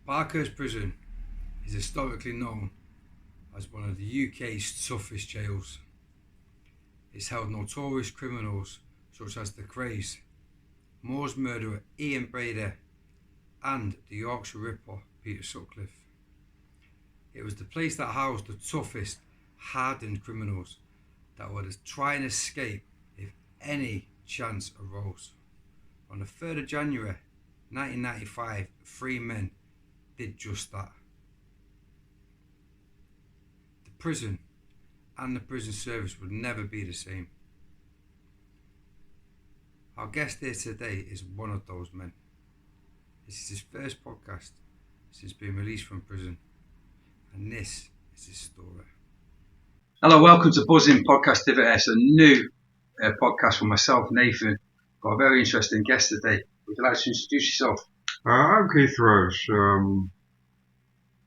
Parkhurst Prison is historically known as one of the UK's toughest jails. It's held notorious criminals such as the Craze, Moore's murderer Ian Brady, and the Yorkshire Ripper Peter Sutcliffe. It was the place that housed the toughest, hardened criminals that would try and escape if any chance arose. On the 3rd of January 1995, 3 men did just that. The prison and the prison service would never be the same. Our guest here today is one of those men. This is his first podcast since being released from prison, and this is his story. Hello, welcome to BUZZINPODASTivity. It's a new podcast for myself, Nathan. Got a very interesting guest today. Would you like to introduce yourself? I'm Keith Rose, rather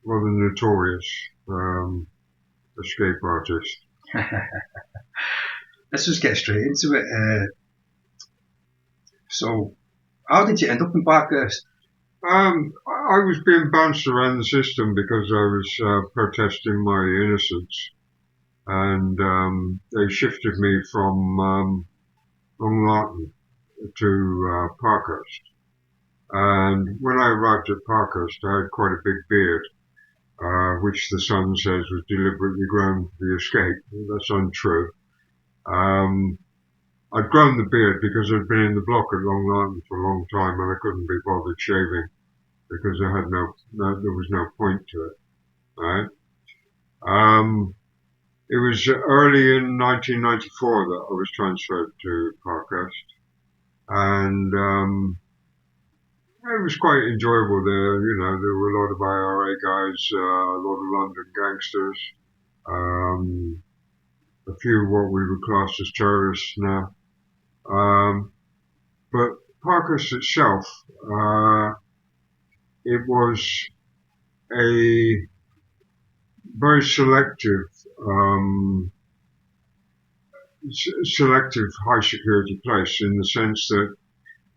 notorious escape artist. Let's just get straight into it. So, how did you end up in Parkhurst? I was being bounced around the system because I was protesting my innocence, and they shifted me from Long Lartin to Parkhurst. And when I arrived at Parkhurst, I had quite a big beard, which the Sun says was deliberately grown for the escape. That's untrue. I'd grown the beard because I'd been in the block at Long Lartin for a long time, and I couldn't be bothered shaving because I had there was no point to it. Right? It was early in 1994 that I was transferred to Parkhurst, and it was quite enjoyable there. You know, there were a lot of IRA guys, a lot of London gangsters, a few what we would class as terrorists now. But Parkhurst itself, it was a very selective high security place, in the sense that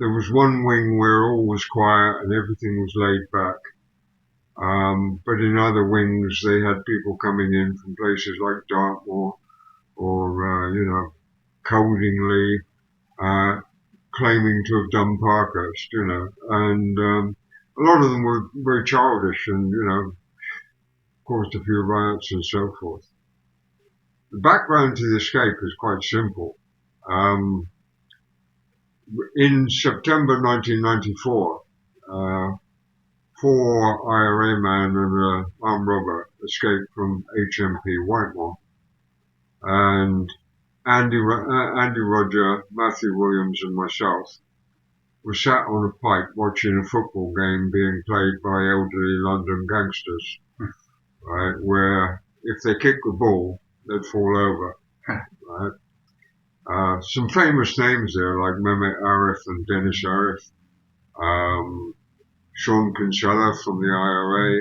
there was one wing where all was quiet and everything was laid back. But in other wings, they had people coming in from places like Dartmoor or, codingly, claiming to have done Parkhurst, and a lot of them were very childish and, caused a few riots and so forth. The background to the escape is quite simple. In September 1994, 4 IRA men and an armed robber escaped from HMP Whitewall, and Andy Roger, Matthew Williams and myself were sat on a pipe watching a football game being played by elderly London gangsters, right, where if they kicked the ball, they'd fall over, right? Some famous names there, like Mehmet Arif and Dennis Arif, Sean Kinsella from the IRA,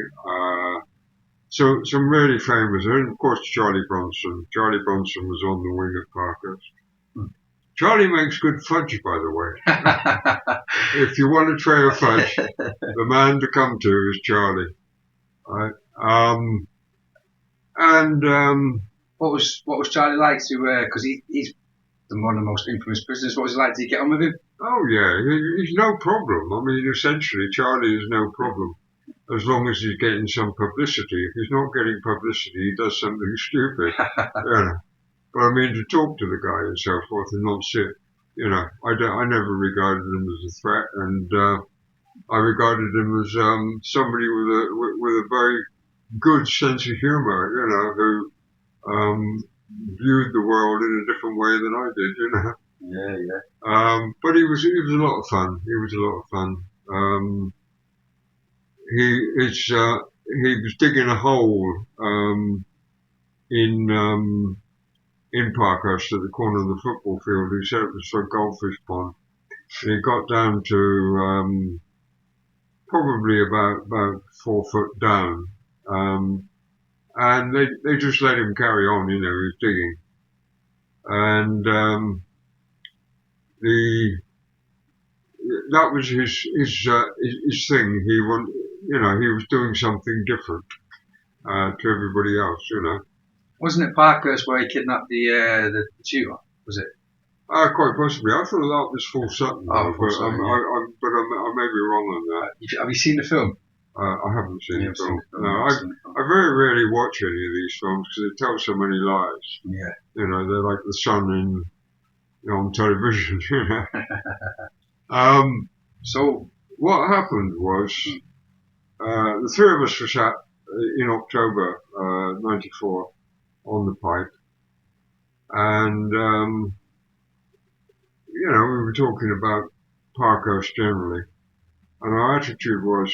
so some really famous, and of course Charlie Bronson. Charlie Bronson was on the wing at Parkhurst. Charlie makes good fudge, by the way. If you want a tray of fudge, the man to come to is Charlie. Right? What was Charlie like to? Because he's one of the most infamous prisoners. What was it like to get on with him? Oh yeah, he's no problem. I mean, essentially, Charlie is no problem as long as he's getting some publicity. If he's not getting publicity, he does something stupid. But I mean, to talk to the guy and so forth and not sit, I never regarded him as a threat, and I regarded him as somebody with a very good sense of humour, who viewed the world in a different way than I did, Yeah. But he was a lot of fun. He was a lot of fun. He was digging a hole in Parkhurst at the corner of the football field. He said it was for a goldfish pond. And he got down to probably about 4 foot down, and they just let him carry on. He was digging, and that was his thing. you know, he was doing something different to everybody else, you know. Wasn't it Parkhurst where he kidnapped the tutor? Was it? Quite possibly. I thought that was Full Sutton, though, Full Sutton, yeah. I may be wrong on that. Have you seen the film? I haven't seen the film. No, I I very rarely watch any of these films because they tell so many lies. Yeah. You know, they're like the sun on television. You know. So what happened was the three of us were sat in October '94 on the pipe, and you know, we were talking about Parkhurst generally, and our attitude was,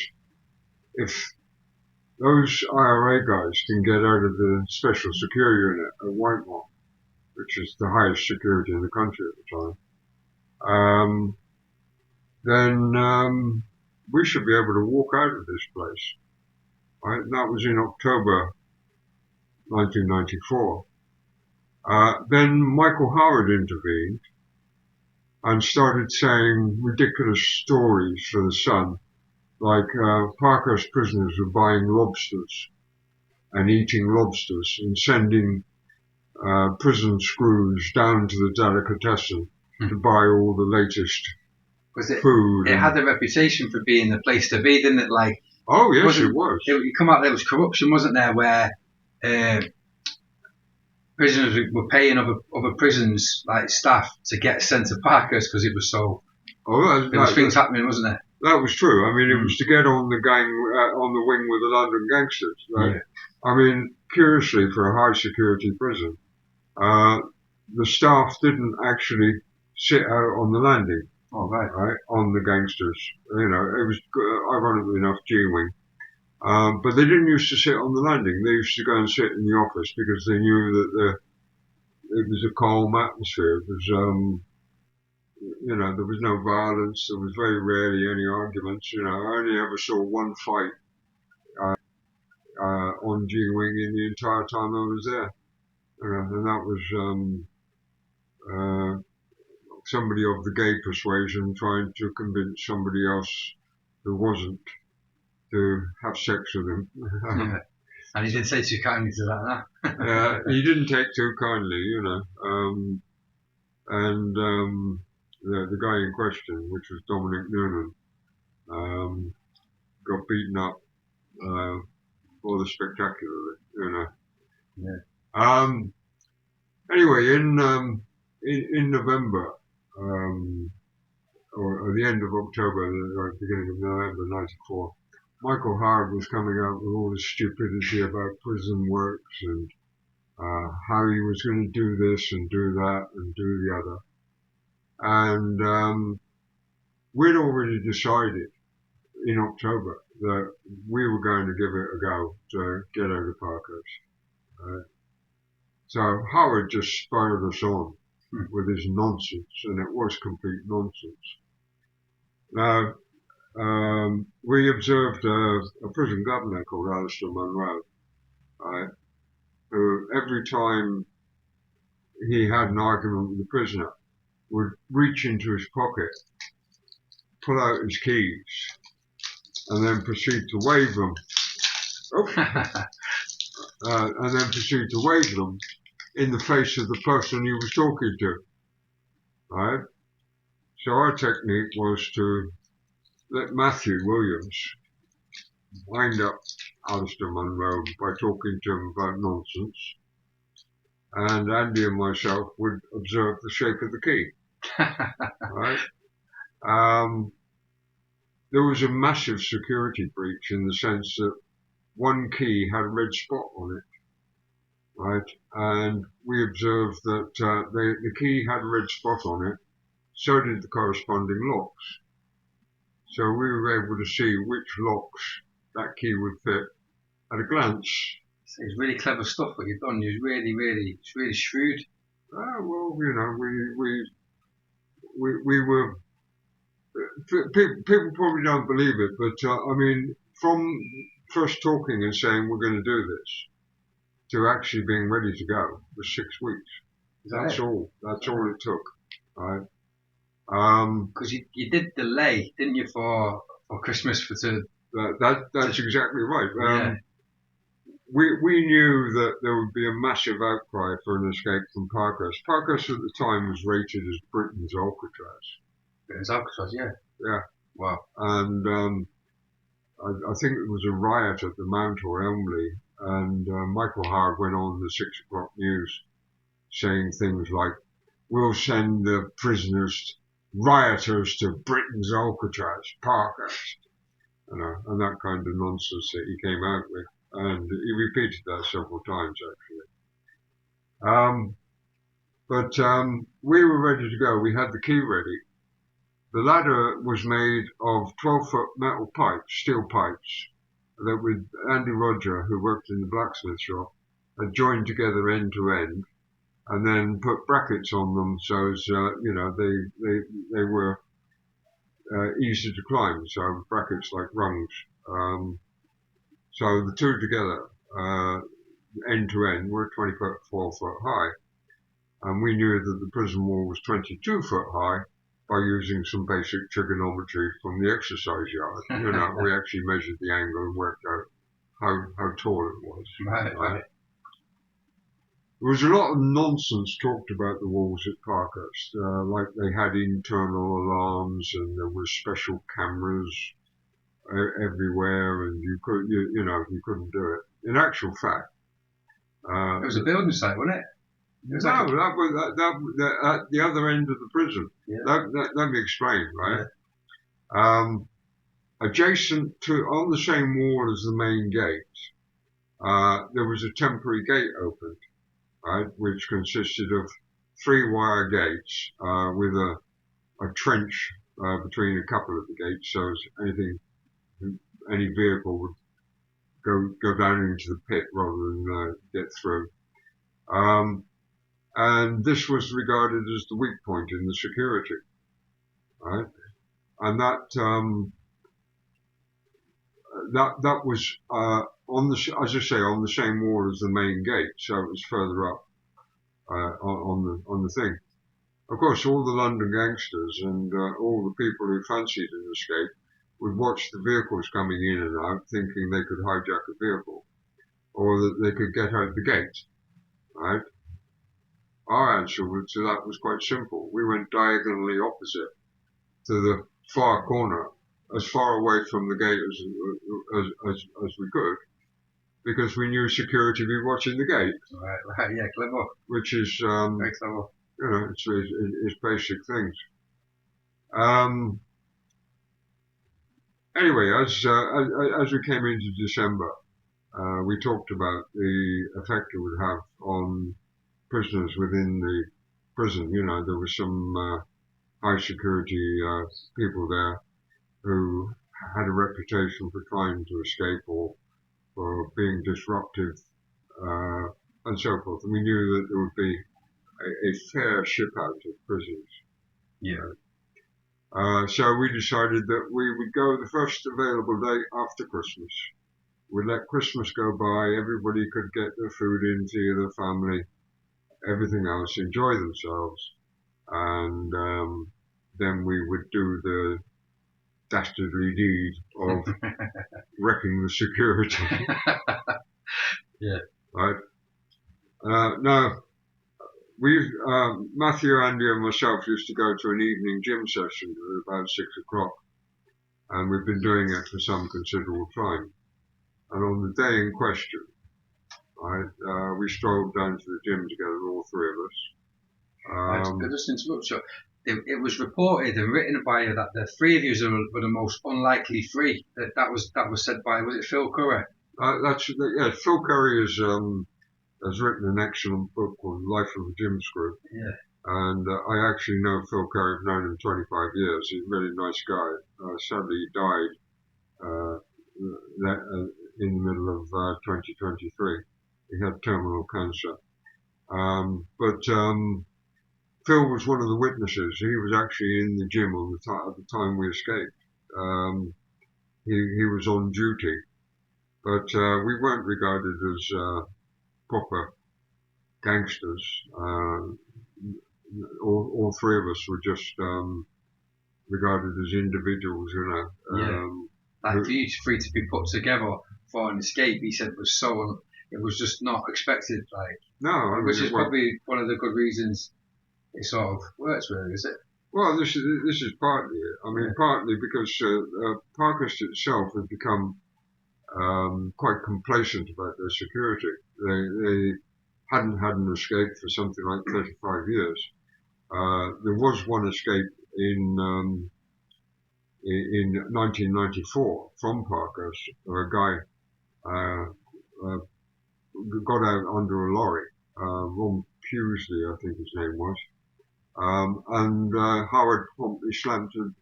if those IRA guys can get out of the special security unit at Whitemore, which is the highest security in the country at the time, then we should be able to walk out of this place. Right? And that was in October 1994. Then Michael Howard intervened and started saying ridiculous stories for the Sun, like Parkhurst prisoners were buying lobsters and eating lobsters and sending prison screws down to the delicatessen to buy all the latest food. It had a reputation for being the place to be, didn't it? Like, oh yes, it was. You come out, there was corruption, wasn't there, where prisoners were paying other prisons, like staff, to get sent to Parkhurst because it was so. There was things happening, wasn't there? That was true. I mean, it was to get on the gang, on the wing with the London gangsters. Right? Yeah. I mean, curiously, for a high security prison, the staff didn't actually sit out on the landing. Oh, right. Right, on the gangsters. You know, it was, ironically enough, G-wing. But they didn't used to sit on the landing. They used to go and sit in the office because they knew that it was a calm atmosphere. It was, you know, there was no violence. There was very rarely any arguments. You know, I only ever saw one fight on G-wing in the entire time I was there. And that was somebody of the gay persuasion trying to convince somebody else who wasn't to have sex with him. Yeah. And he didn't say too kindly to that, no? He didn't take too kindly, you know. And the guy in question, which was Dominic Noonan, got beaten up rather spectacularly, you know. Yeah. Anyway, in November, or the end of October, or beginning of November '94, Michael Howard was coming out with all this stupidity about prison works and how he was going to do this and do that and do the other. And we'd already decided in October that we were going to give it a go to get out of Parkhurst. So Howard just spurred us on with his nonsense, and it was complete nonsense. Now, we observed a prison governor called Alistair Munro, right, who every time he had an argument with the prisoner would reach into his pocket, pull out his keys, and then proceed to wave them. And then proceed to wave them in the face of the person he was talking to. Right? So our technique was to let Matthew Williams wind up Alistair Munro by talking to him about nonsense, and Andy and myself would observe the shape of the key. Right? There was a massive security breach in the sense that one key had a red spot on it. Right, and we observed that the key had a red spot on it, so did the corresponding locks. So we were able to see which locks that key would fit at a glance. It's really clever stuff what you've done. It's really shrewd. Well, you know, we were. People probably don't believe it, but I mean, from first talking and saying we're going to do this, to actually being ready to go was 6 weeks. That's all it took, right? Because you did delay, didn't you, for Christmas to That's exactly right. Yeah. We knew that there would be a massive outcry for an escape from Parkhurst. Parkhurst at the time was rated as Britain's Alcatraz. Britain's Alcatraz, yeah. Yeah. Wow. And I think it was a riot at the Mount or Elmley, and Michael Howard went on the 6 o'clock news saying things like, "We'll send the rioters to Britain's Alcatraz, Parkhurst," and that kind of nonsense that he came out with. And he repeated that several times, actually. But we were ready to go. We had the key ready. The ladder was made of 12-foot metal pipes, steel pipes, that with Andy Roger, who worked in the blacksmith shop, had joined together end to end, and then put brackets on them so as they were easy to climb. So brackets like rungs. So the two together, end to end, were 24 foot high, and we knew that the prison wall was 22 foot high by using some basic trigonometry from the exercise yard. We actually measured the angle and worked out how tall it was. Right. There was a lot of nonsense talked about the walls at Parkhurst, like they had internal alarms and there were special cameras everywhere, and you couldn't do it. In actual fact, it was a building site, wasn't it? No, that was at the other end of the prison. Yeah. Let me explain, right? Yeah. Adjacent to, on the same wall as the main gate, there was a temporary gate opened, right, which consisted of 3 wire gates with a trench between a couple of the gates, so as any vehicle would go down into the pit rather than get through. And this was regarded as the weak point in the security, right? And that was as I say, on the same wall as the main gate, so it was further up on the thing. Of course, all the London gangsters and all the people who fancied an escape would watch the vehicles coming in and out, thinking they could hijack a vehicle or that they could get out the gate, right? Our answer to that was quite simple. We went diagonally opposite to the far corner, as far away from the gate as we could, because we knew security would be watching the gate. Right, yeah, clever. Which is, very clever. It's basic things. Anyway, as we came into December, we talked about the effect it would have on prisoners within the prison. There were some high security people there who had a reputation for trying to escape or for being disruptive and so forth. And we knew that there would be a fair ship out of prisons. Yeah. So we decided that we would go the first available day after Christmas. We'd let Christmas go by, everybody could get their food in, see their family, everything else, enjoy themselves, and then we would do the dastardly deed of wrecking the security. Yeah. Right? Now, Matthew, Andy and myself used to go to an evening gym session at about 6 o'clock, and we've been doing it for some considerable time. And on the day in question, right, we strolled down to the gym together, all 3 of us. I just interrupt you. It was reported and written by you that the 3 of you were the most unlikely 3. That was said by, was it Phil Curry? Phil Curry has written an excellent book called Life of a Gym Screw. Yeah. And I actually know Phil Curry. I've known him 25 years. He's a really nice guy. Sadly, he died in the middle of 2023. He had terminal cancer. But Phil was one of the witnesses. He was actually in the gym at the time we escaped. He was on duty, but we weren't regarded as proper gangsters. All 3 of us were just regarded as individuals, Yeah. Like for you three to be put together for an escape, he said was so, it was just not expected. Like no, which is probably one of the good reasons it sort of works, really, is it? Well, this is partly it. I mean, partly because Parkhurst itself had become quite complacent about their security. They hadn't had an escape for something like 35 years. There was one escape in 1994 from Parkhurst. A guy got out under a lorry. Ron Pewsley, I think his name was. And Howard promptly slammed a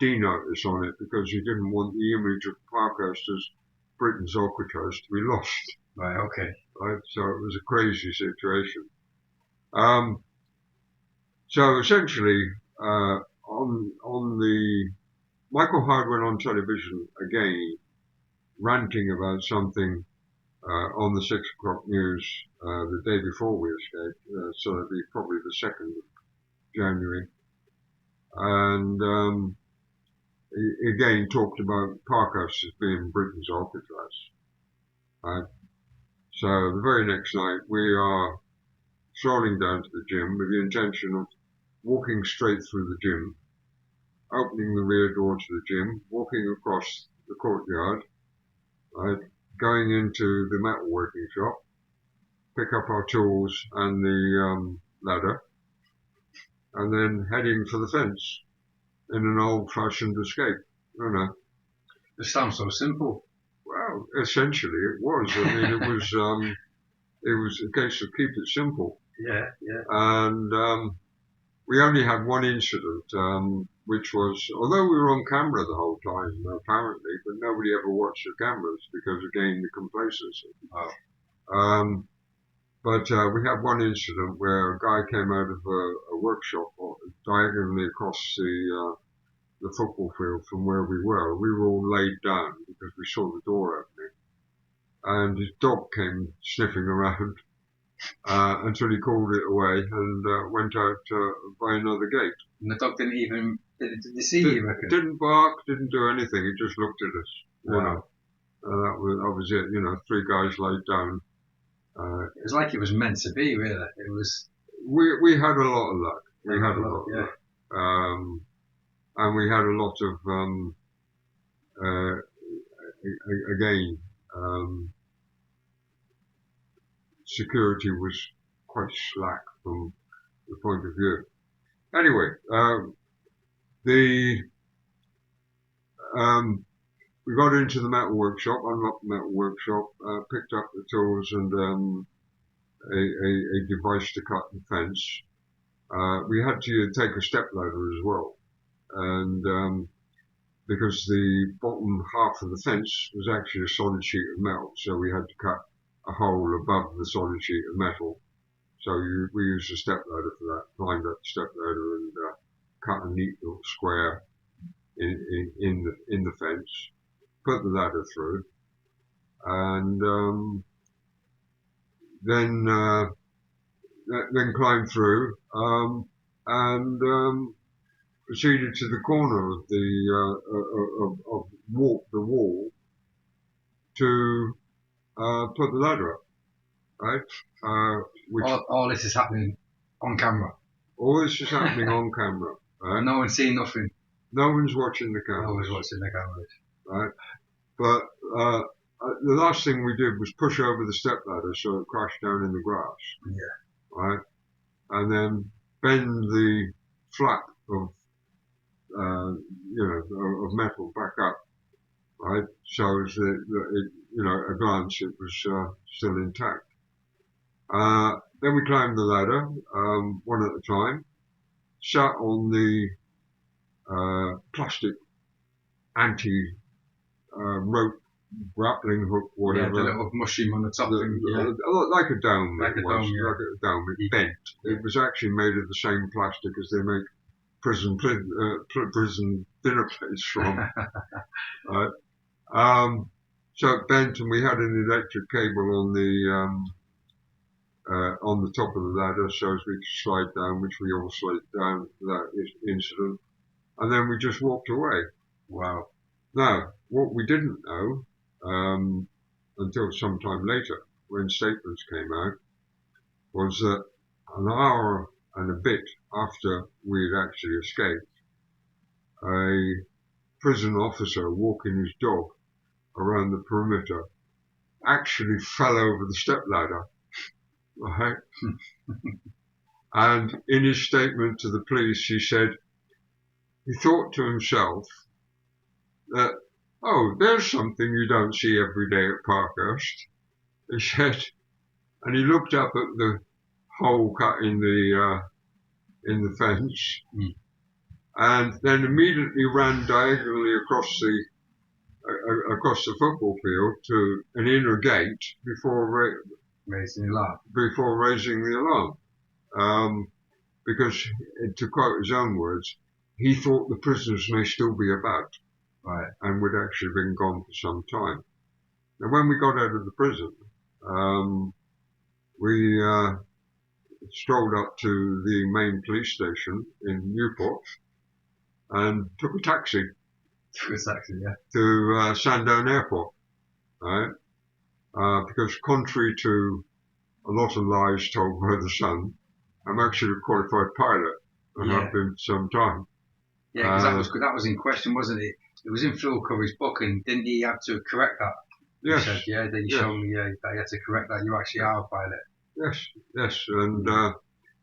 D notice on it because he didn't want the image of Parkhurst as Britain's Alcatraz to be lost. Right, okay. Right, so it was a crazy situation. So essentially, on the Michael Howard went on television again, ranting about something on the 6 o'clock news the day before we escaped. So it'd be probably the 2nd of January, and he again talked about Parkhurst as being Britain's Alcatraz. Right? So the very next night we are strolling down to the gym with the intention of walking straight through the gym, opening the rear door to the gym, walking across the courtyard, right, going into the metalworking shop, pick up our tools and the ladder, and then heading for the fence in an old-fashioned escape. You know. It sounds so simple. Well, essentially it was. I mean, it was a case of keep it simple. Yeah, yeah. And we only had one incident, which was, although we were on camera the whole time, apparently, but nobody ever watched the cameras because, again, the complacency. Oh. But we had one incident where a guy came out of a workshop diagonally across the football field from where we were. We were all laid down because we saw the door opening. And his dog came sniffing around until he called it away and went out by another gate. And the dog didn't even, did he see you, reckon? Didn't bark, didn't do anything. He just looked at us. Wow. You know. That was it. You know, 3 guys laid down. It was like it was meant to be, really. It was. We had a lot of luck. We had a lot of yeah. luck. And we had a lot of, again, security was quite slack from the point of view. Anyway, we got into the metal workshop, unlocked the metal workshop, picked up the tools and a device to cut the fence. We had to take a stepladder as well, and because the bottom half of the fence was actually a solid sheet of metal, so we had to cut a hole above the solid sheet of metal. So we used a stepladder for that, climbed up the stepladder and cut a neat little square in the fence, put the ladder through, and then climbed through and proceeded to the corner of the wall to put the ladder up, right? All this is happening on camera. All this is happening on camera. Right? No one's seeing nothing. No one's watching the cameras. No one's watching the cameras. Right? But the last thing we did was push over the stepladder so it crashed down in the grass. Yeah. Right? And then bend the flap of of metal back up. Right? So as at a glance it was still intact. Then we climbed the ladder, one at a time, sat on the plastic anti-rope grappling hook, whatever. Yeah, the little mushroom on the top thing. Like a dome. Like a dome, yeah. Like a dome. It bent. It was actually made of the same plastic as they make prison dinner plates from. Right? So it bent, and we had an electric cable on the top of the ladder so as we could slide down, which we all slid down for that incident. And then we just walked away. Wow. Now, what we didn't know until some time later, when statements came out, was that an hour and a bit after we'd actually escaped, a prison officer walking his dog around the perimeter actually fell over the stepladder, right? And in his statement to the police, he said he thought to himself that, oh, there's something you don't see every day at Parkhurst. He said, and he looked up at the hole cut in the fence, and then immediately ran diagonally across the football field to an inner gate before raising the alarm. Because, to quote his own words, he thought the prisoners may still be about, Right. and would actually been gone for some time. Now, when we got out of the prison, we strolled up to the main police station in Newport and took a taxi. To Sandown Airport, right? Because contrary to a lot of lies told by the Sun, I'm actually a qualified pilot and have been for some time. Yeah, because that was in question, wasn't it? It was in Phil Curry's book, and didn't he have to correct that? Yes. He said, yeah, then you showed me that you had to correct that. You actually are a pilot. Yes, and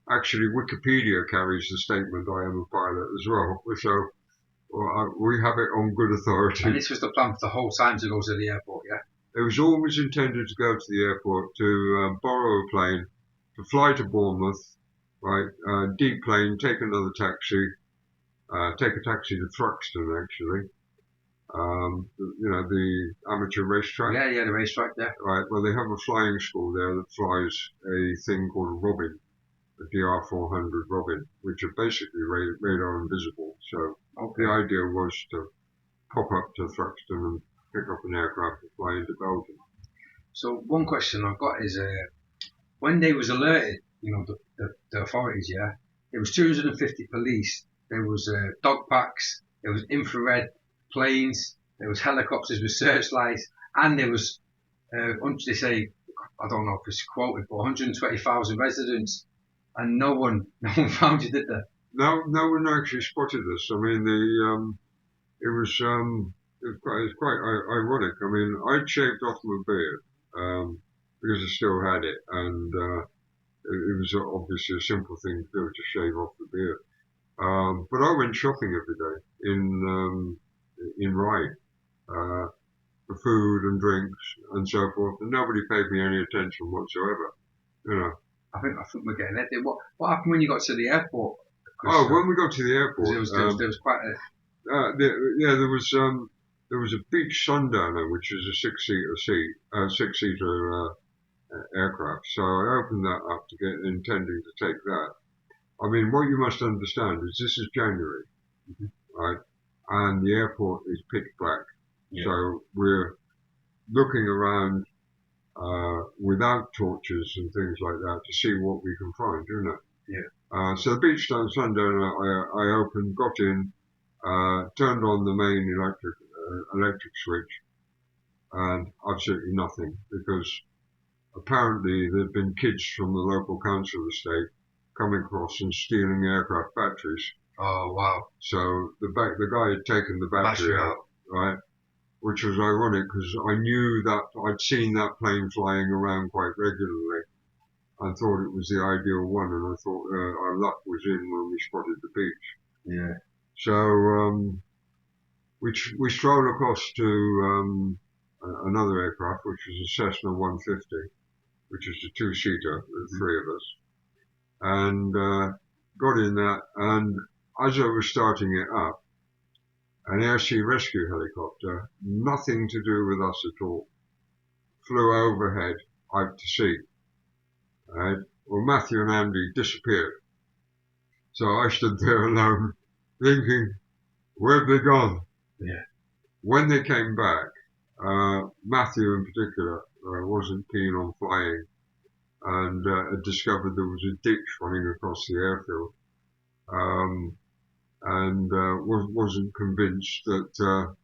actually Wikipedia carries the statement I am a pilot as well. So we have it on good authority. And this was the plan for the whole time to go to the airport, yeah? It was always intended to go to the airport, to borrow a plane, to fly to Bournemouth, right? Deplane, take another taxi, take a taxi to Thruxton, actually. The amateur racetrack. Yeah, the racetrack, yeah. Right, well, they have a flying school there that flies a thing called a Robin, a DR400 Robin, which are basically radar invisible. So the idea was to pop up to Thruxton and pick up an aircraft and fly into Belgium. So one question I've got is, when they was alerted, the authorities, yeah, there was 250 police, there was dog packs, there was infrared planes, there was helicopters with searchlights, and there was, they say, I don't know if it's quoted, but 120,000 residents, and no one found you, did they? No one actually spotted us. I mean, it was quite ironic. I mean, I'd shaved off my beard because I still had it, and it was obviously a simple thing to do, to shave off the beard. But I went shopping every day in Rye for food and drinks and so forth, and nobody paid me any attention whatsoever. I think we're getting it. What happened when you got to the airport? When we got to the airport, there was quite a. There was a beach Sundowner, which is a six-seater aircraft. So I opened that up intending to take that. I mean, what you must understand is this is January, right? And the airport is pitch black. Yeah. So we're looking around without torches and things like that to see what we can find, Yeah. So the beach Sundowner, I opened, got in, turned on the main electric switch, and absolutely nothing, because apparently there'd been kids from the local council estate coming across and stealing aircraft batteries. Oh wow! So the guy had taken the battery out, right? Which was ironic because I knew that I'd seen that plane flying around quite regularly. I thought it was the ideal one, and I thought our luck was in when we spotted the beach. Yeah. So we strolled across to another aircraft, which was a Cessna 150, which is a two-seater with three of us, and got in that. And as I was starting it up, an air sea rescue helicopter, nothing to do with us at all, flew overhead out to sea. Right? Well, Matthew and Andy disappeared. So I stood there alone, thinking, where have they gone? Yeah. When they came back, Matthew in particular wasn't keen on flying, and had discovered there was a ditch running across the airfield, and wasn't convinced that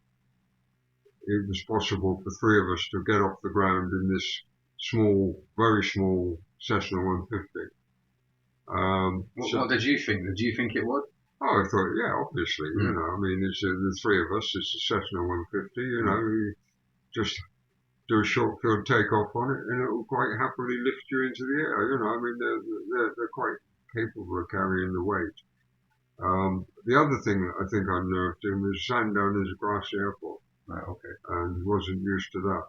it was possible for three of us to get off the ground in this small, very small Cessna 150. What did you think? Did you think it would? Oh, I thought, yeah, obviously, you know, I mean, it's the three of us, it's a Cessna 150, you know, you just do a short field takeoff on it and it will quite happily lift you into the air, you know, I mean, they're quite capable of carrying the weight. The other thing that I think unnerved him was Sandown is a grassy airport. Right, okay. And he wasn't used to that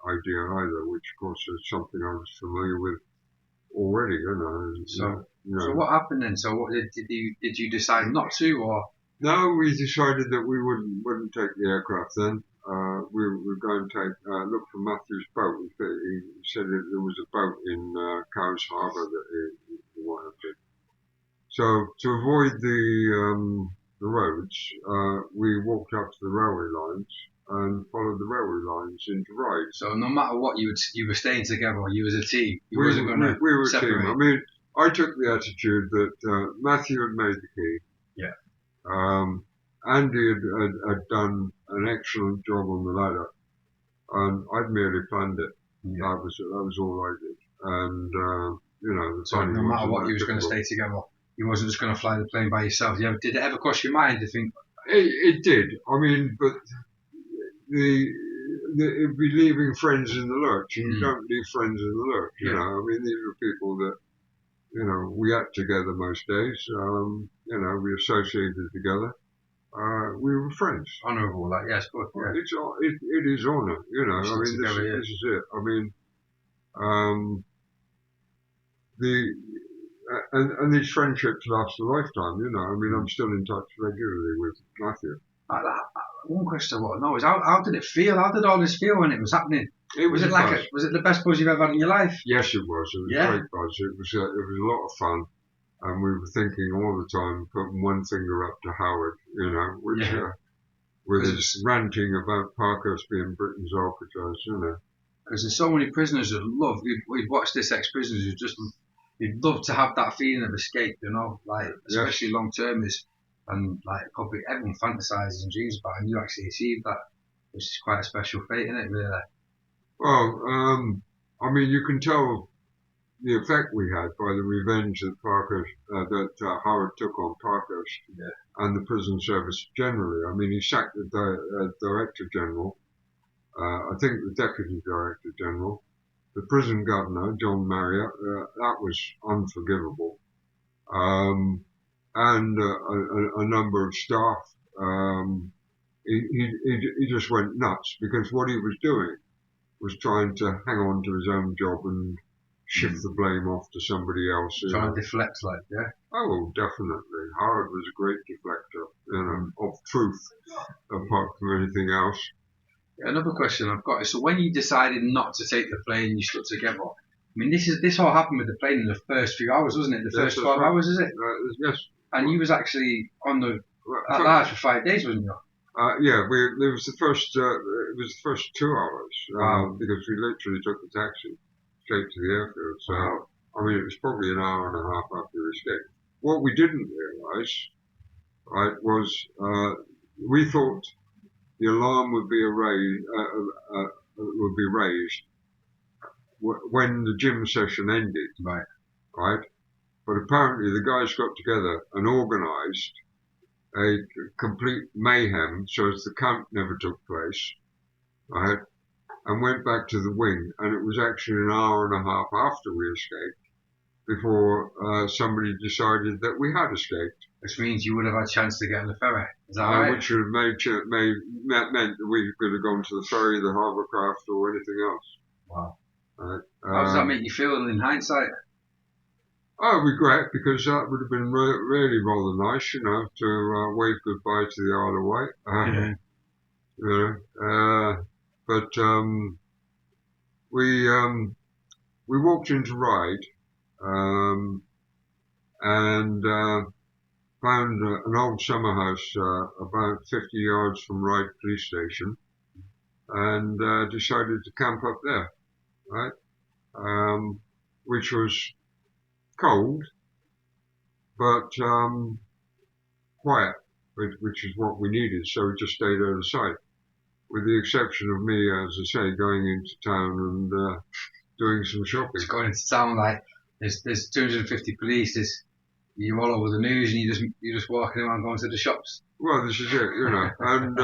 idea either, which of course is something I was familiar with already, you know. So what happened then? So what did you decide not to, or? No, we decided that we wouldn't take the aircraft then. We were going to look for Matthew's boat. He said that there was a boat in Cowes Harbour that he wanted to. So to avoid the roads, we walked up to the railway lines and followed the railway lines into Ryde. So no matter what, you were staying together. You as a team. You we wasn't going to we were separate. a team. I mean, I took the attitude that Matthew had made the key. Yeah. Andy had done an excellent job on the ladder, and I'd merely planned it. Yeah. That was all I did. And you know, so no matter what, you was going to stay together. You wasn't just going to fly the plane by yourself. Did it ever cross your mind to think? It did. I mean, but it'd be leaving friends in the lurch, and you don't leave friends in the lurch. You know, I mean, these were people that, you know, we ate together most days. You know, we associated together. We were friends. Honourable, like, yes, good. Yeah. It is honour. You know, I mean, this is it. I mean, and these friendships last a lifetime. You know, I mean, I'm still in touch regularly with Matthew. One question I want to know is how did it feel? How did all this feel when it was happening? Was it the best buzz you've ever had in your life? Yes, it was. It was a great buzz. It was a lot of fun, and we were thinking all the time, putting one finger up to Howard, you know, which with his ranting about Parkhurst being Britain's Alcatraz, you know. Because there's so many prisoners who love. We've watched this ex-prisoners who just you'd love to have that feeling of escape, you know, like especially long termers. And like probably everyone fantasises and dreams about it, and you actually achieved that, which is quite a special fate, isn't it, really? Well, I mean, you can tell the effect we had by the revenge that Howard took on Parkhurst and the prison service generally. I mean, he sacked the Director General, I think the Deputy Director General, the prison governor, John Marriott. That was unforgivable. And a number of staff, he just went nuts because what he was doing was trying to hang on to his own job and shift the blame off to somebody else. Trying to deflect, like, Oh, definitely. Howard was a great deflector, you know, of truth, apart from anything else. Another question I've got is, so when you decided not to take the plane, you stuck together. I mean, this all happened with the plane in the first few hours, wasn't it? The first 12 hours, is it? Yes. And you was actually on at large for 5 days, wasn't you? Yeah, it was the first 2 hours because we literally took the taxi straight to the airfield. So I mean, it was probably an hour and a half after we escaped. What we didn't realise, right, was we thought the alarm would be raised when the gym session ended, right? But apparently the guys got together and organised a complete mayhem so as the count never took place, right? And went back to the wing, and it was actually an hour and a half after we escaped before somebody decided that we had escaped. Which means you would have had a chance to get on the ferry. Is that right? Which would have meant that we could have gone to the ferry, the hovercraft, or anything else. Wow. Right? How does that make you feel in hindsight? I regret, because that would have been really rather nice, you know, to wave goodbye to the Isle of Wight. You know, but we walked into Ryde and found an old summer house about 50 yards from Ryde Police Station, and decided to camp up there, right? Which was cold, but quiet, which is what we needed. So we just stayed out of sight. with the exception of me, as I say, going into town and doing some shopping. Just going into town, like there's 250 police. You're all over the news, and you're just walking around going to the shops. Well, this is it, you know. And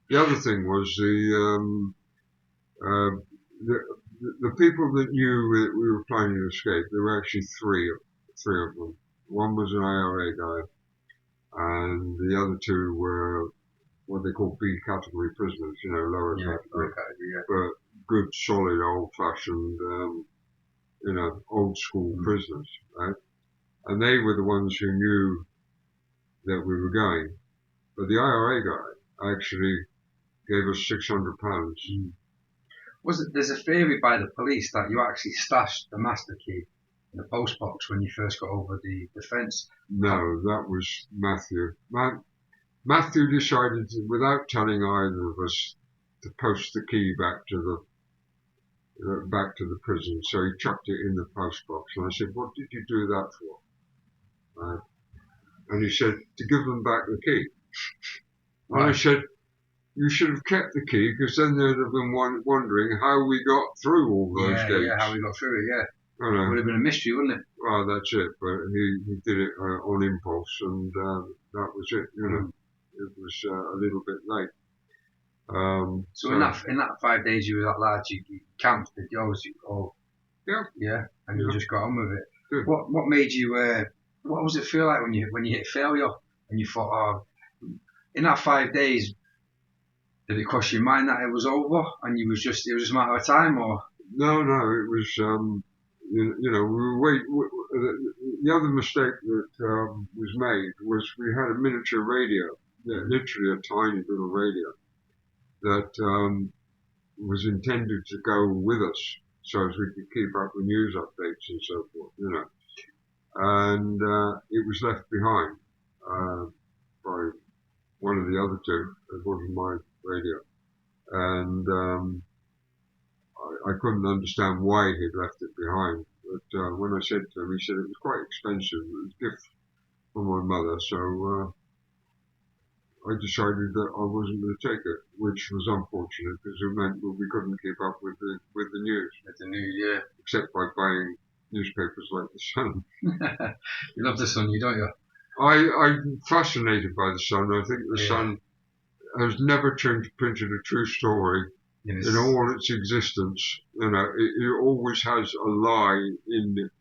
the other thing was the people that knew that we were planning to escape. There were actually three of them. One was an IRA guy, and the other two were what they call B category prisoners, you know, lower category, but good, solid, old-fashioned, you know, old-school prisoners, right? And they were the ones who knew that we were going. But the IRA guy actually gave us £600. There's a theory by the police that you actually stashed the master key in the post box when you first got over the fence? No, that was Matthew. Matthew decided, without telling either of us, to post the key back to the prison. So he chucked it in the post box, and I said, "What did you do that for?" And he said, "To give them back the key." And I said, "You should have kept the key, because then they'd have been wondering how we got through all those gates." Yeah, how we got through it, yeah. It would have been a mystery, wouldn't it? Well, that's it. But he did it on impulse, and that was it. You know, it was a little bit late. So in that 5 days you were that large, you camped, did you? Yeah, and you just got on with it. Good. What made you? What was it feel like when you hit failure and you thought, oh, in that 5 days, did it cross your mind that it was over and it was just a matter of time, or? No, it was. You know, the other mistake that was made was we had a miniature radio, literally a tiny little radio, that was intended to go with us so as we could keep up with news updates and so forth, you know. And it was left behind by one of the other two. It wasn't my radio. And I couldn't understand why he'd left it behind. But when I said to him, he said it was quite expensive. It was a gift from my mother. So I decided that I wasn't going to take it, which was unfortunate because it meant we couldn't keep up with the news. With the news, yeah. Except by buying newspapers like The Sun. You love The Sun, you don't you? I'm fascinated by The Sun. I think The Sun has never printed a true story in all its existence. You know, it always has a lie in it.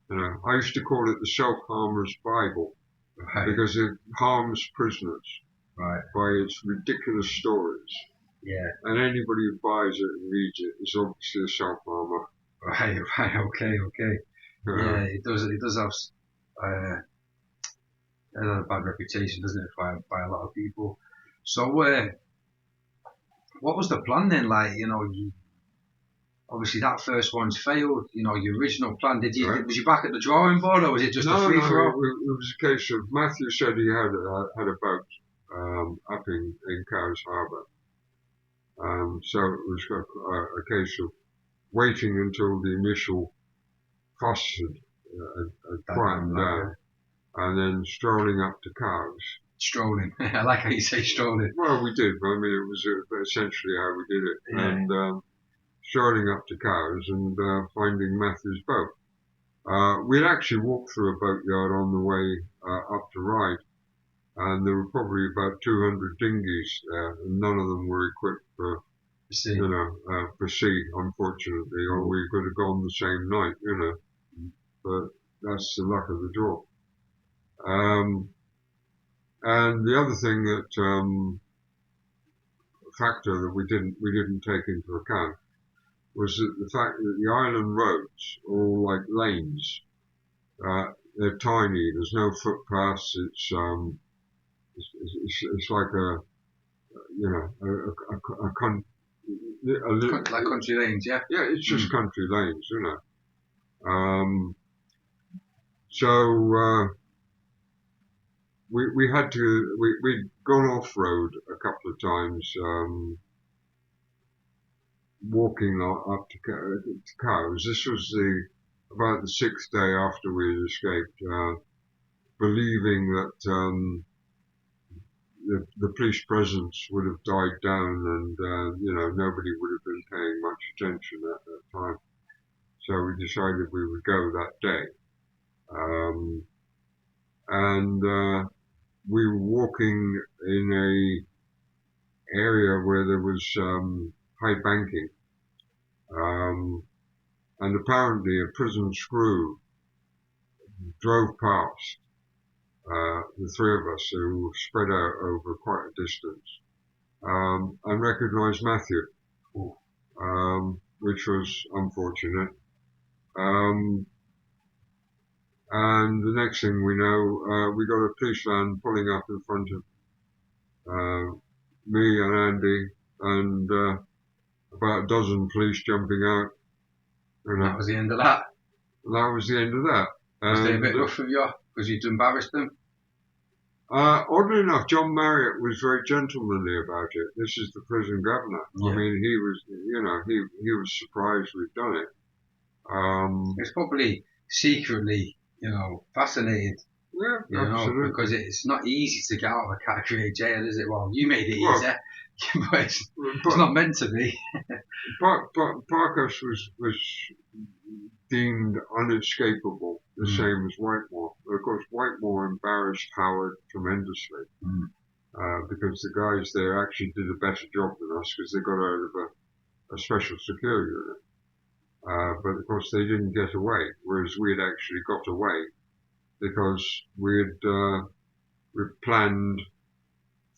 You know, I used to call it the self-harmer's Bible. Right. Because it harms prisoners by its ridiculous stories. Yeah. And anybody who buys it and reads it is obviously a self-harmer. Right, okay. Yeah, it does have a bad reputation, doesn't it, by a lot of people. So, what was the plan then? Like, you know, obviously that first one's failed. You know, your original plan. Was you back at the drawing board, or was it just a free for all? It was a case of Matthew said he had a boat up in Cowes Harbour. So it was a case of waiting until the initial fuss had quieted down, and then strolling up to Cowes. Strolling. I like how you say strolling. Well, we did. I mean, it was essentially how we did it. Yeah. And strolling up to Cowes and finding Matthew's boat. We'd actually walked through a boatyard on the way up to Ryde, and there were probably about 200 dinghies there, and none of them were equipped for sea, unfortunately, or we could have gone the same night, you know. But that's the luck of the draw. And the other thing factor that we didn't take into account was the fact that the island roads are all like lanes. They're tiny. There's no footpaths. It's like like country lanes, yeah. Yeah, it's just country lanes, you know. So we'd gone off road a couple of times. Walking up to Cowes. This was about the 6th day after we had escaped, believing that the police presence would have died down, and nobody would have been paying much attention at that time. So we decided we would go that day, and we were walking in a area where there was high banking, and apparently a prison screw drove past the three of us, who were spread out over quite a distance, and recognised Matthew, which was unfortunate. And the next thing we know, we got a police van pulling up in front of me and Andy, and about a dozen police jumping out. And that was the end of that. That was the end of that. Was they a bit rough of you because you'd embarrassed them? Oddly enough, John Marriott was very gentlemanly about it. This is the prison governor. Yeah. I mean, he was, he was surprised we'd done it. It's probably secretly, fascinated. Yeah, absolutely. Because it's not easy to get out of a category jail, is it? Well, you made it easier, but it's not meant to be. Parkhurst was deemed unescapable, the same as Whitemore. Of course, Whitemore embarrassed Howard tremendously, because the guys there actually did a better job than us, because they got out of a special security unit. But of course they didn't get away, whereas we had actually got away because we'd planned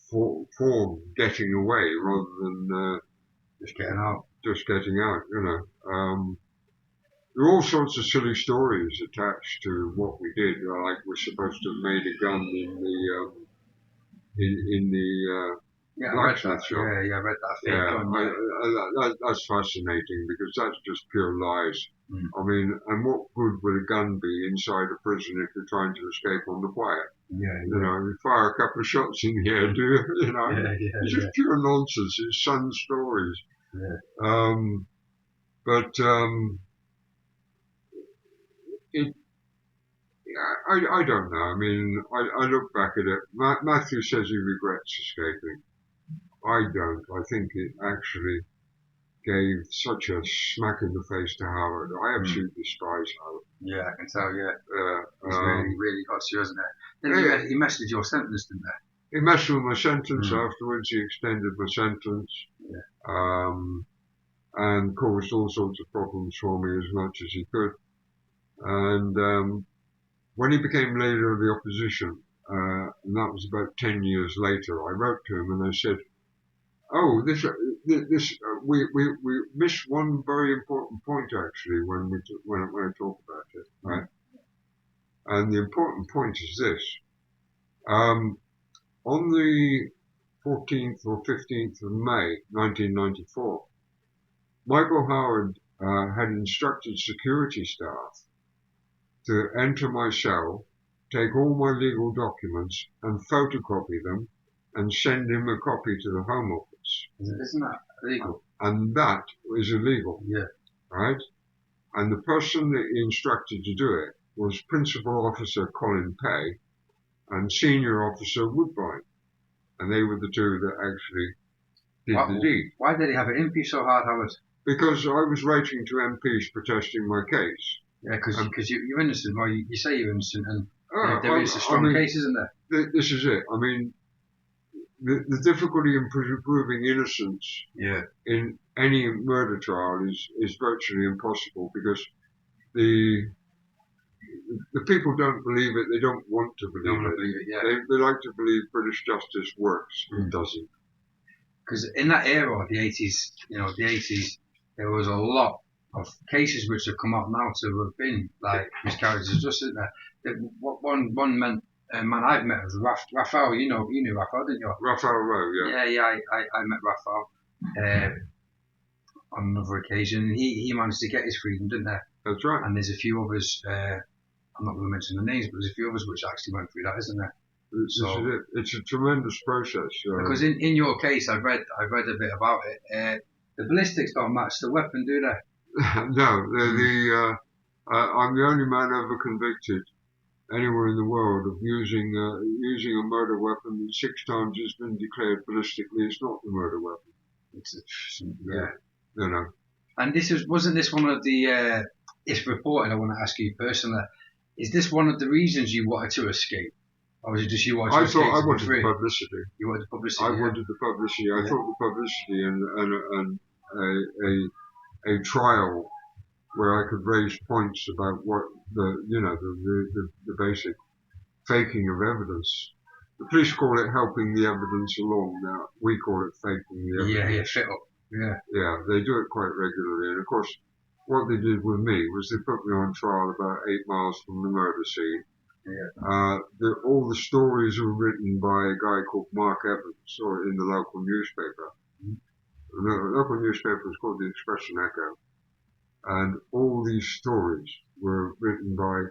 for getting away rather than just getting out. There were all sorts of silly stories attached to what we did. Like we're supposed to have made a gun in the blacksmith shop. Yeah, I read that. Gun, that's fascinating, because that's just pure lies. I mean, and what good would a gun be inside a prison if you're trying to escape on the quiet? You fire a couple of shots in the air, do you? It's just pure nonsense. It's sun stories. I don't know. I mean, I look back at it. Matthew says he regrets escaping. I don't. I think it actually gave such a smack in the face to Howard. I absolutely despise Howard. Yeah, I can tell, It's really got to you, isn't it? He messed with your sentence, didn't he? He messed with my sentence afterwards. He extended my sentence. And caused all sorts of problems for me as much as he could. And when he became leader of the opposition, and that was about 10 years later, I wrote to him and I said, "Oh, we missed one very important point actually when I talk about it, right? And the important point is this: on the 14th or 15th of May, 1994, Michael Howard had instructed security staff to enter my cell, take all my legal documents and photocopy them and send him a copy to the Home Office." Isn't that illegal? And that is illegal. Yeah. Right? And the person that he instructed to do it was Principal Officer Colin Pay and Senior Officer Woodbine. And they were the two that actually did the deed. Why did he have it in you so hard, Howard? Because I was writing to MPs protesting my case. Yeah, because you're innocent. Well, you say you're innocent, and there is a strong case, isn't there? This is it. I mean, the difficulty in proving innocence in any murder trial is virtually impossible, because the people don't believe it. They don't want to believe it. They like to believe British justice works. It doesn't. Because in that era, the 80s, there was a lot of cases which have come up now to have been like miscarriages of justice. One man I've met was Raphael. You knew Raphael, didn't you? Raphael Rowe, yeah. Yeah. I met Raphael on another occasion, and he managed to get his freedom, didn't he? That's right. And there's a few others. I'm not going to mention the names, but there's a few others which actually went through that, isn't there? It's a tremendous process. Because in your case, I read a bit about it. The ballistics don't match the weapon, do they? No, I'm the only man ever convicted anywhere in the world of using a murder weapon that 6 times has been declared ballistically it's not the murder weapon. Yeah. You know. And wasn't this one of the? If reported, I want to ask you personally, is this one of the reasons you wanted to escape, or was it just you wanted to escape? I wanted the publicity. You wanted the publicity. I wanted the publicity. I thought the publicity and a trial where I could raise points about what the basic faking of evidence. The police call it helping the evidence along. Now we call it faking the evidence. Fit up. Yeah, they do it quite regularly. And of course, what they did with me was they put me on trial about 8 miles from the murder scene. Yeah. All the stories were written by a guy called Mark Evans, or in the local newspaper. Mm-hmm. The local newspaper was called the Express and Echo. And all these stories were written by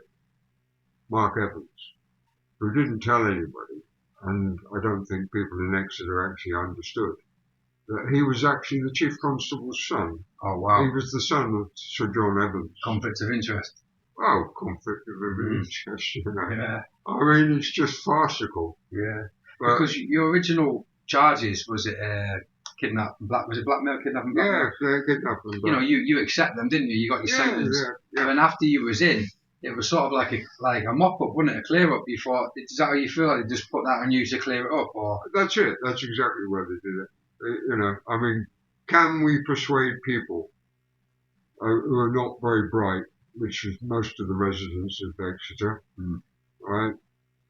Mark Evans, who didn't tell anybody, and I don't think people in Exeter actually understood that he was actually the Chief Constable's son. Oh, wow. He was the son of Sir John Evans. Conflict of interest. Oh, conflict of interest, you know. Yeah. I mean, it's just farcical. Yeah. But, because your original charges, was it blackmail, kidnapping, blackmail? Yeah, kidnapping. You know, you accept them, didn't you? You got your sentence. Yeah. And then after you was in, it was sort of like a mop-up, wasn't it? A clear-up. You thought, is that how you feel? Like they just put that on you to clear it up? Or? That's it. That's exactly why they did it. You know, I mean, can we persuade people who are not very bright, which is most of the residents of Exeter, right,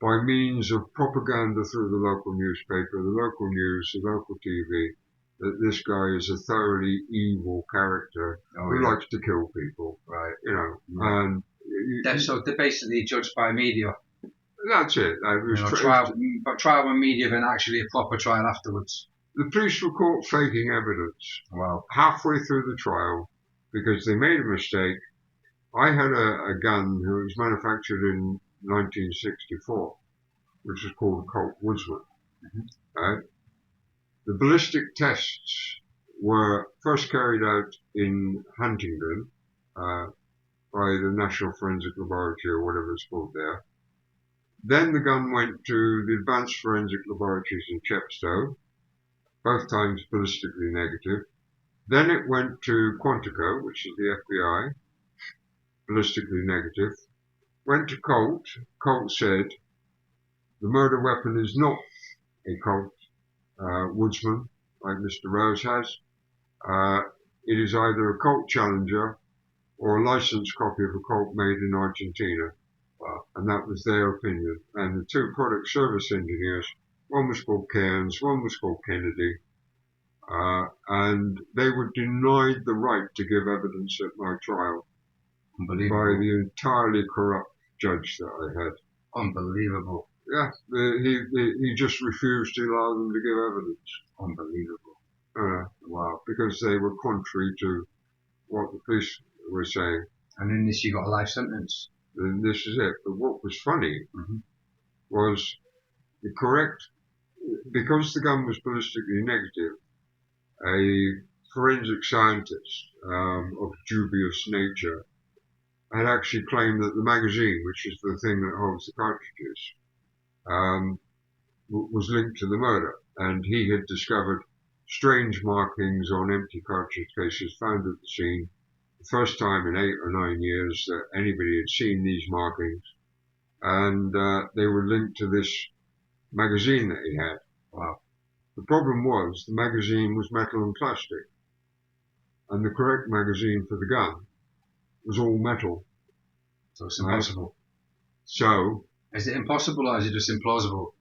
by means of propaganda through the local newspaper, the local news, the local TV, that this guy is a thoroughly evil character who likes to kill people, right? You know, and so they're basically judged by media. That's it. Trial with media, then actually a proper trial afterwards. The police were caught faking evidence. Wow. Halfway through the trial, because they made a mistake. I had a gun that was manufactured in 1964, which is called a Colt Woodsman. Right? The ballistic tests were first carried out in Huntingdon by the National Forensic Laboratory, or whatever it's called there. Then the gun went to the Advanced Forensic Laboratories in Chepstow, both times ballistically negative. Then it went to Quantico, which is the FBI, ballistically negative. Went to Colt. Colt said the murder weapon is not a Colt Woodsman, like Mr. Rose has. It is either a Colt Challenger or a licensed copy of a Colt made in Argentina. And that was their opinion. And the 2 product service engineers, one was called Cairns, one was called Kennedy, and they were denied the right to give evidence at my trial by the entirely corrupt judge that I had. Unbelievable. Yeah, he just refused to allow them to give evidence. Unbelievable. Wow. Because they were contrary to what the police were saying. And in this you got a life sentence. And this is it. But what was funny was the correct, because the gun was ballistically negative, a forensic scientist of dubious nature had actually claimed that the magazine, which is the thing that holds the cartridges, was linked to the murder. And he had discovered strange markings on empty cartridge cases found at the scene. The first time in 8 or 9 years that anybody had seen these markings. And they were linked to this magazine that he had. Wow. The problem was the magazine was metal and plastic. And the correct magazine for the gun was all metal. So it's impossible. So. Is it impossible or is it just implausible?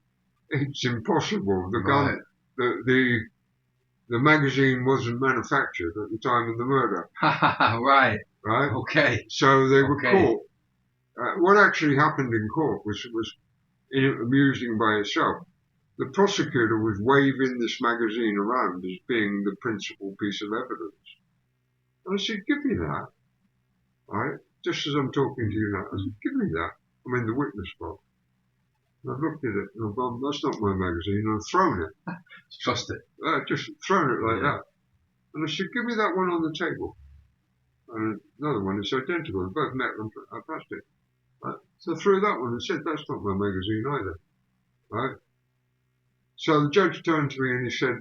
It's impossible. The gun, the magazine wasn't manufactured at the time of the murder. Right. Right? Okay. So they were caught. What actually happened in court was amusing by itself. The prosecutor was waving this magazine around as being the principal piece of evidence. And I said, give me that. Right? Just as I'm talking to you now. I said, give me that. I'm in the witness box. And I've looked at it and I've gone, that's not my magazine. And I've thrown it. Trust it. Just thrown it like that. And I said, give me that one on the table. And another one is identical. They're both metal and plastic. So through that one, I said, that's not my magazine either, right? So the judge turned to me and he said,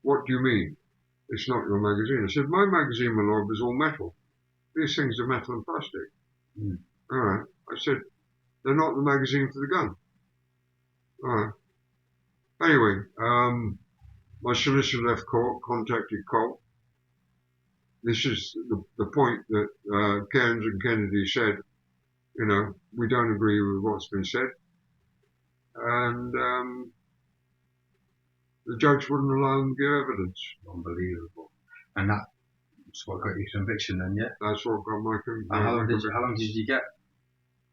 what do you mean? It's not your magazine. I said, my magazine, my lord, is all metal. These things are metal and plastic. Mm. All right. I said, they're not the magazine for the gun. All right. Anyway, my solicitor left court, contacted Colt. This is the point that Cairns and Kennedy said, you know, we don't agree with what's been said. And the judge wouldn't allow them to give evidence. Unbelievable. And that's what got your conviction then, yeah? That's what got my conviction. And how long did you get?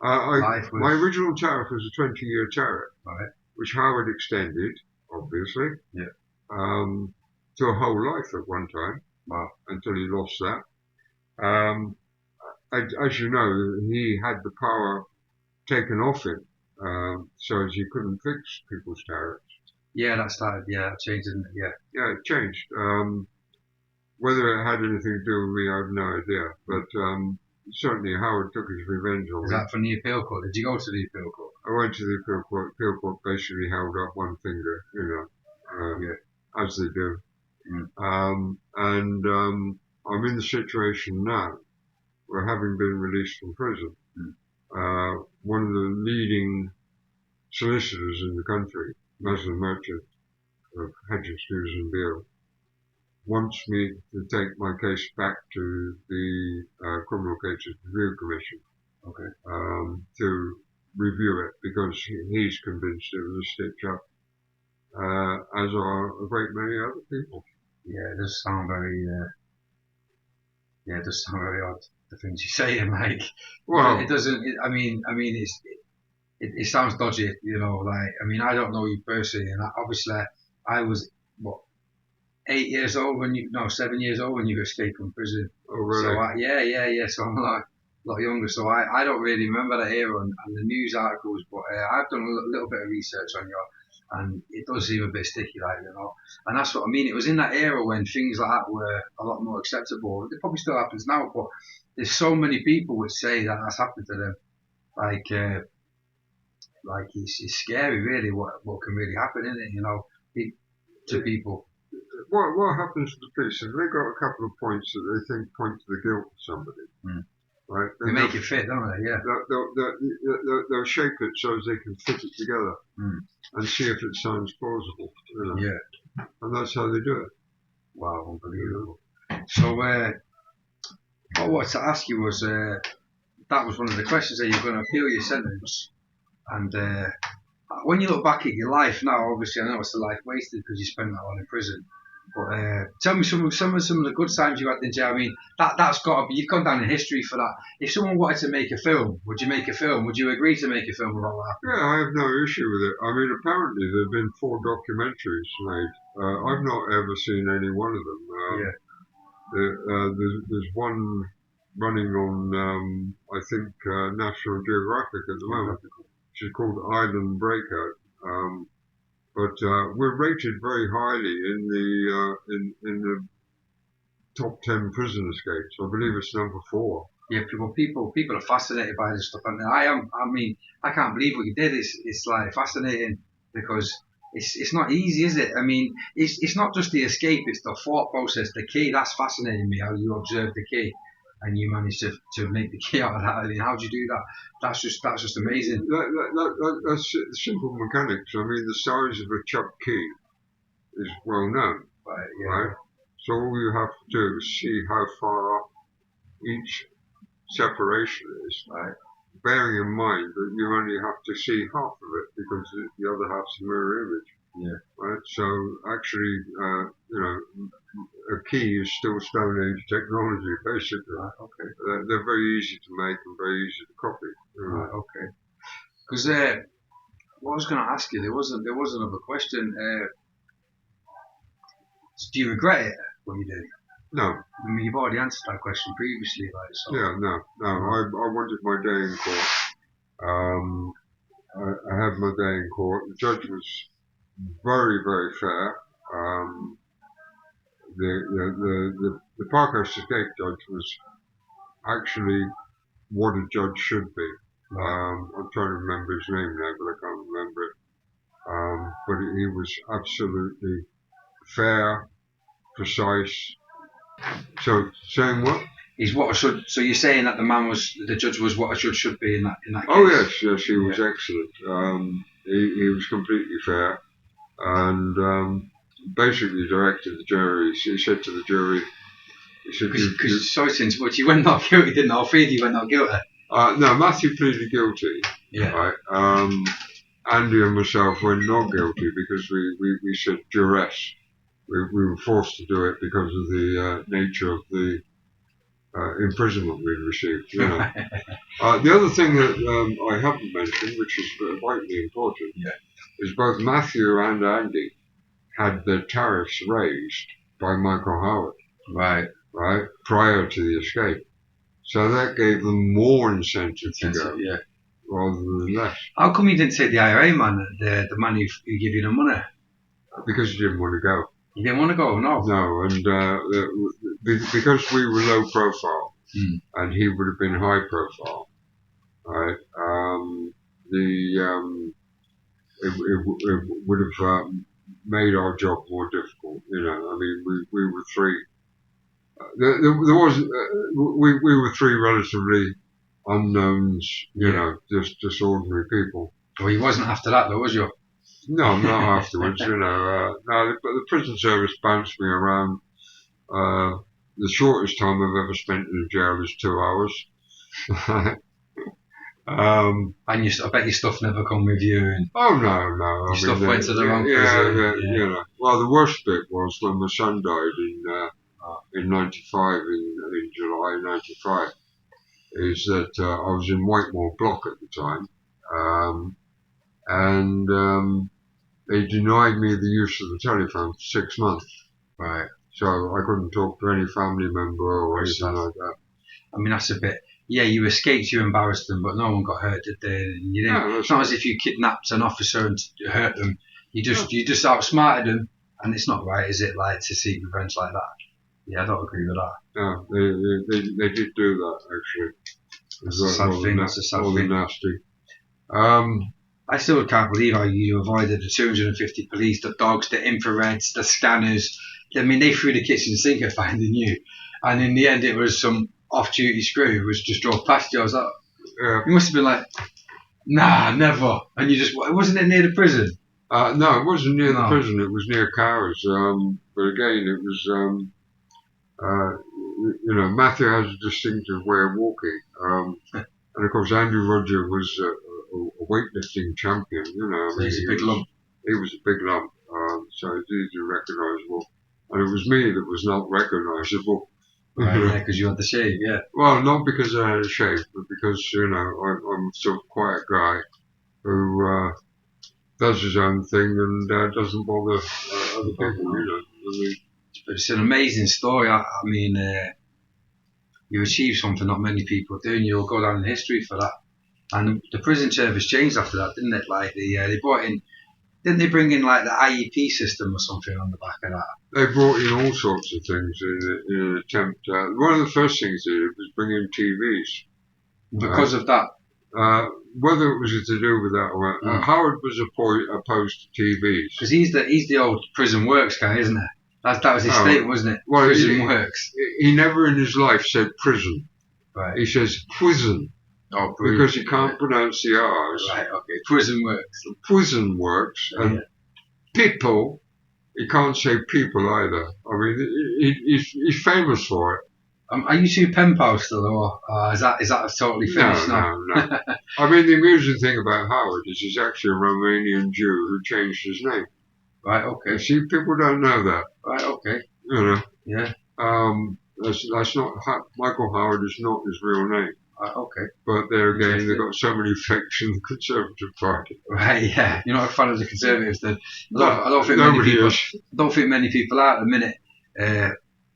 My original tariff was a 20-year tariff, right, which Howard extended, obviously, yeah, to a whole life at one time. Wow. Until he lost that. As you know, he had the power taken off him, so as he couldn't fix people's tariffs. Yeah, that started, yeah, it changed, didn't it? Yeah. Yeah, it changed. Whether it had anything to do with me, I have no idea. But certainly Howard took his revenge on me. Is that from the appeal court? Did you go to the appeal court? I went to the appeal court. Appeal court basically held up one finger, you know, yeah, as they do. Mm. I'm in the situation now where, having been released from prison, one of the leading solicitors in the country, Muslim merchant of Hedges, Hughes and Beale, wants me to take my case back to the Criminal Cases Review Commission, to review it, because he's convinced it was a stitch-up, as are a great many other people. Yeah, it does sound very, odd, the things you say, and like, well, it doesn't, it sounds dodgy, you know, like, I mean, I don't know you personally, and obviously I was, 7 years old when you escaped from prison. Oh, really? So I'm a lot younger, so I don't really remember that era and the news articles, but I've done a little bit of research on you, and it does seem a bit sticky, like, you know, and that's what I mean. It was in that era when things like that were a lot more acceptable. It probably still happens now, but there's so many people would say that that's happened to them. Like it's scary, really, what can really happen, isn't it? You know, to people. What happens to the police is they've got a couple of points that they think point to the guilt of somebody, right? They make it fit, don't they? Yeah. They'll shape it so as they can fit it together and see if it sounds plausible. You know? Yeah. And that's how they do it. Wow, unbelievable. So, what I wanted to ask you was, that was one of the questions, that you're going to appeal your sentence, and when you look back at your life now, obviously I know it's a life wasted because you spent that long in prison. But tell me some of the good times you had in jail. I mean, that's got to be, you've gone down in history for that. If someone wanted to make a film, would you make a film? Would you agree to make a film about that? Yeah, I have no issue with it. I mean, apparently there have been 4 documentaries made. I've not ever seen any one of them. There's one running on, I think, National Geographic at the moment, which is called Island Breakout. But we're rated very highly in the top 10 prison escapes. I believe it's number 4. Yeah, people are fascinated by this stuff, and I am. I mean, I can't believe what you did. It's like fascinating, because it's not easy, is it? I mean, it's not just the escape; it's the thought process, the key. That's fascinating me. How you observe the key, and you managed to make the key out of that. I mean, how do you do that? That's just amazing. That's simple mechanics. I mean, the size of a chuck key is well known, right? So all you have to do is see how far up each separation is, right? Bearing in mind that you only have to see half of it because the other half's a mirror image. Yeah. Right. So actually, a key is still Stone Age technology, basically. Right. Okay. They're very easy to make and very easy to copy. Right. Okay. Because what I was going to ask you, there was another question. Do you regret it when you did? No. I mean, you've already answered that question previously, like, so. Yeah, no. I wanted my day in court. I had my day in court. The judge was very, very fair. The Parkhurst escape judge was actually what a judge should be. Right. I'm trying to remember his name now, but I can't remember it. But he was absolutely fair, precise. So saying what? He's what a should. So you're saying that the judge was what a judge should be in that case? Oh yes, he was excellent. He was completely fair, and basically directed the jury. He said to the jury, he said, because sorry to interrupt, you went not guilty, didn't all three of you went not guilty? No, Matthew pleaded guilty. Yeah. Right. Andy and myself were not guilty because we said duress. We were forced to do it because of the nature of the imprisonment we'd received. You know. The other thing that I haven't mentioned, which is vitally important, is both Matthew and Andy had their tariffs raised by Michael Howard. Right, prior to the escape. So that gave them more incentive to go, rather than less. How come you didn't take the IRA man, the man who gave you the money? Because he didn't want to go. You didn't want to go, no? No, and because we were low profile, and he would have been high profile, right? It would have made our job more difficult. You know, I mean, we were three. There was we were three relatively unknowns, you know, just ordinary people. Well, he wasn't after that, though, was you? No, not afterwards. You know, no. But the prison service bounced me around. The shortest time I've ever spent in a jail is 2 hours. And I bet your stuff never come with you. And oh no! Your stuff went to the wrong prison. You know. Well, the worst bit was when my son died in '95, in July '95, is that I was in Whitemore Block at the time, and they denied me the use of the telephone for 6 months. Right. So I couldn't talk to any family member or anything like that. I mean, that's a bit. Yeah, you escaped, you embarrassed them, but no one got hurt, did they? And you didn't. It's not as if you kidnapped an officer and hurt them. You just outsmarted them, and it's not right, is it? Like to seek revenge like that. Yeah, I don't agree with that. No, they did do that actually. That's a sad thing. That's a sad thing. Nasty. I still can't believe how you avoided the 250 police, the dogs, the infrareds, the scanners. I mean, they threw the kitchen sink at finding you, and in the end, it was some off-duty screw who was just drove past you. I was like, you must have been like, nah, never. And you just, wasn't it near the prison? No, it wasn't near the prison. It was near Cowes. But again, it was, you know, Matthew has a distinctive way of walking. And of course, Andrew Roger was a weightlifting champion. You know, So he's a big lump. He was a big lump, so it's easily recognisable. And it was me that was not recognisable. Right, yeah, because you had the shave, yeah. Well, not because I had a shave, but because, you know, I'm sort of a quiet guy who does his own thing and doesn't bother other people, you know. I mean, but it's an amazing story. I mean, you achieved something not many people do, and you'll go down in history for that. And the prison service changed after that, didn't it? Like they brought in. Didn't they bring in like the IEP system or something on the back of that? They brought in all sorts of things in an attempt. One of the first things they did was bring in TVs. Because of that? Whether it was to do with that or Howard was opposed to TVs. Because he's the old prison works guy, isn't he? That was his statement, wasn't it? Well, prison works. He never in his life said prison. Right. He says prison. Oh, because he can't pronounce the R's. Right, okay. Prison works. Prison works. And people, he can't say people either. I mean, he's famous for it. Are you two pen pals still, or is that totally finished now? No. I mean, the amusing thing about Howard is he's actually a Romanian Jew who changed his name. Right, okay. You see, people don't know that. Right, okay. You know. Yeah. That's not, Michael Howard is not his real name. Okay. But there again, they've got so many fakes in the Conservative Party. Right, yeah. You're not a fan of the Conservatives then? I don't think many people are at the minute.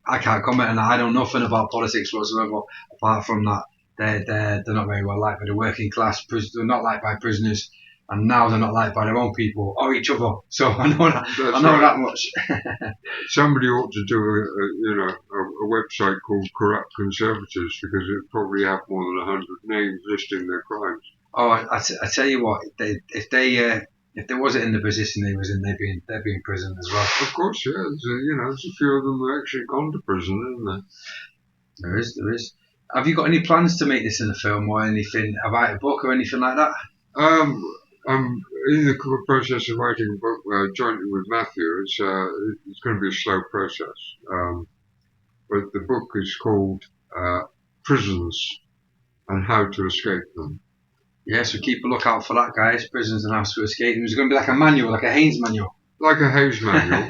I can't comment on that. I know nothing about politics whatsoever, apart from that they're not very well liked by the working class. They're not liked by prisoners. and now they're not liked by their own people or each other. So I know that, that much. Somebody ought to do a website called Corrupt Conservatives, because it probably have more than 100 names listing their crimes. Oh, I tell you what, if they wasn't in the position they was in, they'd be in prison as well. Of course, yeah. There's a few of them who actually gone to prison, isn't there? There is. Have you got any plans to make this in a film or anything? Write a book or anything like that? I'm in the process of writing a book jointly with Matthew. It's going to be a slow process, but the book is called Prisons and How to Escape Them. Yeah, so keep a lookout for that, guys. Prisons and How to Escape Them. It's going to be like a manual, like a Haynes manual. Like a Hayes manual,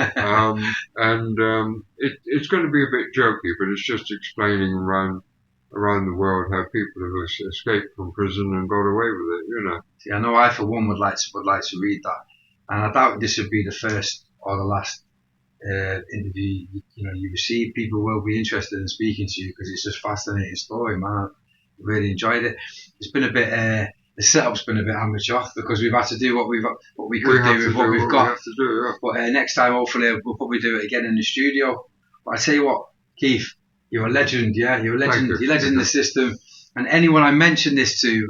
it's going to be a bit jokey, but it's just explaining around the world how people have escaped from prison and got away with it. See, I know I for one would like to read that, and I doubt this would be the first or the last interview you receive. People will be interested in speaking to you because it's just a fascinating story, man. I really enjoyed it. It's been a bit. The setup's been a bit amateur because we've had to do what we could do with what we've got. But next time, hopefully, we'll probably do it again in the studio. But I tell you what, Keith, you're a legend. Yeah, you're a legend. You're a legend in the system. And anyone I mentioned this to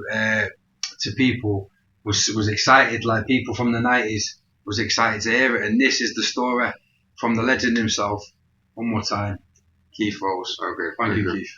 people was excited. Like people from the 90s was excited to hear it. And this is the story from the legend himself. One more time, Keith Rose. Okay, thank you, Keith.